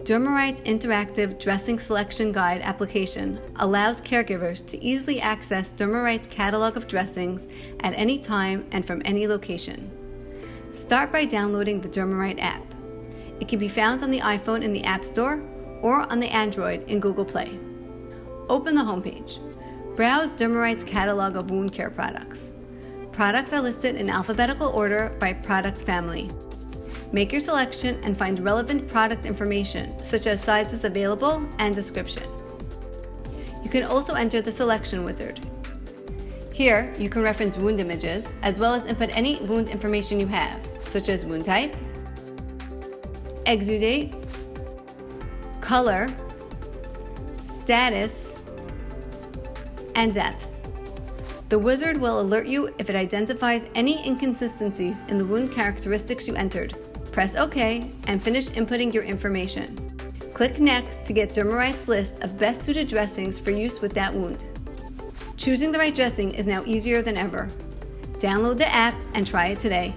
DermaRite's interactive dressing selection guide application allows caregivers to easily access DermaRite's catalog of dressings at any time and from any location. Start by downloading the DermaRite app. It can be found on the iPhone in the App Store or on the Android in Google Play. Open the homepage. Browse DermaRite's catalog of wound care products. Products are listed in alphabetical order by product family. Make your selection and find relevant product information, such as sizes available and description. You can also enter the selection wizard. Here, you can reference wound images, as well as input any wound information you have, such as wound type, exudate, color, status, and depth. The wizard will alert you if it identifies any inconsistencies in the wound characteristics you entered. Press OK and finish inputting your information. Click Next to get DermaRite's list of best suited dressings for use with that wound. Choosing the right dressing is now easier than ever. Download the app and try it today.